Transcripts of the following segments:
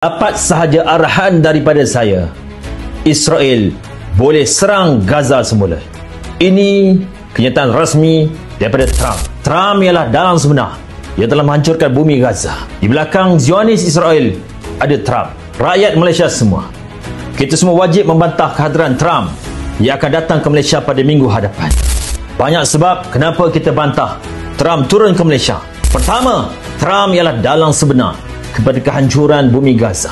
Dapat sahaja arahan daripada saya, Israel boleh serang Gaza semula. Ini kenyataan rasmi daripada Trump. Trump ialah dalang sebenar yang telah menghancurkan bumi Gaza. Di belakang Zionis Israel ada Trump. Rakyat Malaysia semua, kita semua wajib membantah kehadiran Trump yang akan datang ke Malaysia pada minggu hadapan. Banyak sebab kenapa kita bantah Trump turun ke Malaysia. Pertama, Trump ialah dalang sebenar kepada kehancuran bumi Gaza.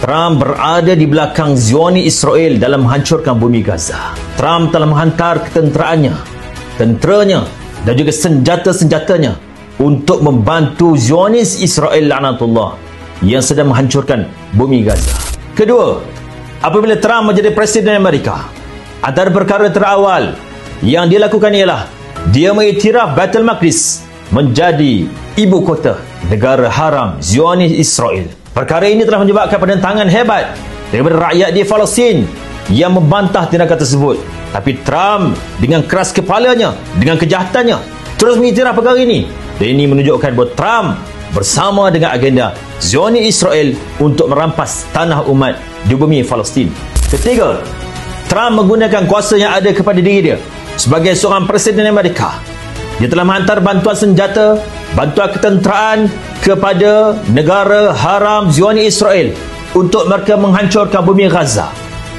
Trump berada di belakang Zionis Israel dalam menghancurkan bumi Gaza. Trump telah menghantar ketenteraannya, tenteranya dan juga senjata-senjatanya untuk membantu Zionis Israel laknatullah yang sedang menghancurkan bumi Gaza. Kedua, apabila Trump menjadi Presiden Amerika, antara perkara terawal yang dia lakukan ialah dia mengiktiraf Baitul Maqdis menjadi ibu kota negara haram Zionis Israel. Perkara ini telah menyebabkan penentangan hebat daripada rakyat di Palestin yang membantah tindakan tersebut. Tapi Trump dengan keras kepalanya, dengan kejahatannya, terus mengiktiraf perkara ini. Dan ini menunjukkan bahawa Trump bersama dengan agenda Zionis Israel untuk merampas tanah umat di bumi Palestin. Ketiga, Trump menggunakan kuasa yang ada kepada diri dia sebagai seorang Presiden Amerika. Dia telah menghantar bantuan senjata, bantuan ketenteraan kepada negara haram Zionis Israel untuk mereka menghancurkan bumi Gaza,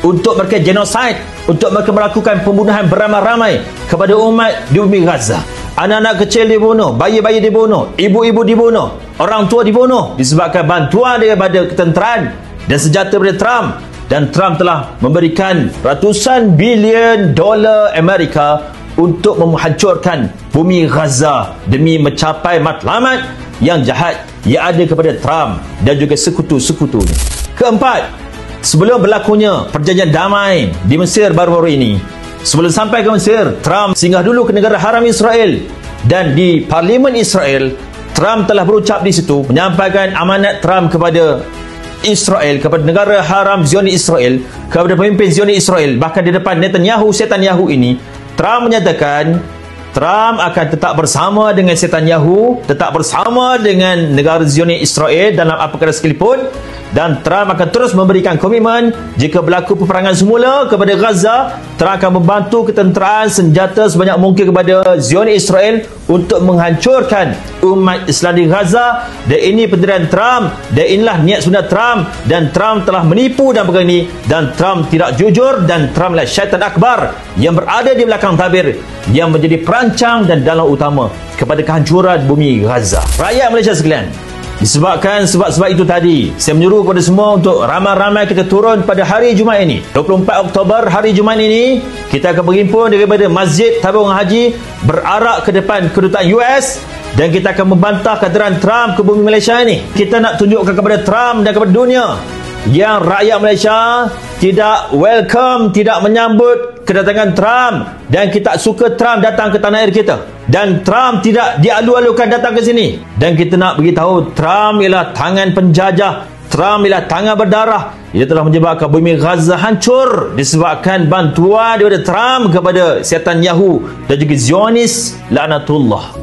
untuk mereka genosid, untuk mereka melakukan pembunuhan beramai-ramai kepada umat di bumi Gaza. Anak-anak kecil dibunuh, bayi-bayi dibunuh, ibu-ibu dibunuh, orang tua dibunuh disebabkan bantuan daripada ketenteraan dan senjata daripada Trump. Dan Trump telah memberikan ratusan bilion dolar Amerika untuk menghancurkan bumi Gaza demi mencapai matlamat yang jahat yang ada kepada Trump dan juga sekutu-sekutunya. Keempat, sebelum berlakunya perjanjian damai di Mesir baru-baru ini, sebelum sampai ke Mesir, Trump singgah dulu ke negara haram Israel, dan di Parlimen Israel, Trump telah berucap di situ menyampaikan amanat Trump kepada Israel, kepada negara haram Zionis Israel, kepada pemimpin Zionis Israel. Bahkan di depan Netanyahu, setan Yahu ini, Trump menyatakan Trump akan tetap bersama dengan Netanyahu, tetap bersama dengan negara Zionis Israel dalam apa perkara sekalipun, dan Trump akan terus memberikan komitmen jika berlaku peperangan semula kepada Gaza, Trump akan membantu ketenteraan senjata sebanyak mungkin kepada Zionis Israel untuk menghancurkan umat Islam di Gaza. Dan ini pendirian Trump, dan inilah niat sebenar Trump, dan Trump telah menipu dalam perkara ini, dan Trump tidak jujur, dan Trump adalah syaitan akbar yang berada di belakang tabir yang menjadi perancang dan dalang utama kepada kehancuran bumi Gaza. Rakyat Malaysia sekalian, disebabkan sebab-sebab itu tadi, saya menyuruh kepada semua untuk ramai-ramai kita turun pada hari Jumaat ini, 24 Oktober, hari Jumaat ini. Kita akan berhimpun daripada Masjid Tabung Haji, berarak ke depan kedutaan US, dan kita akan membantah kehadiran Trump ke bumi Malaysia ini. Kita nak tunjukkan kepada Trump dan kepada dunia yang rakyat Malaysia tidak welcome, tidak menyambut kedatangan Trump, dan kita suka Trump datang ke tanah air kita, dan Trump tidak dialu-alukan datang ke sini. Dan kita nak beritahu Trump ialah tangan penjajah, Trump ialah tangan berdarah. Ia telah menyebabkan bumi Gaza hancur disebabkan bantuan daripada Trump kepada setan Yahu dan juga Zionis laknatullah.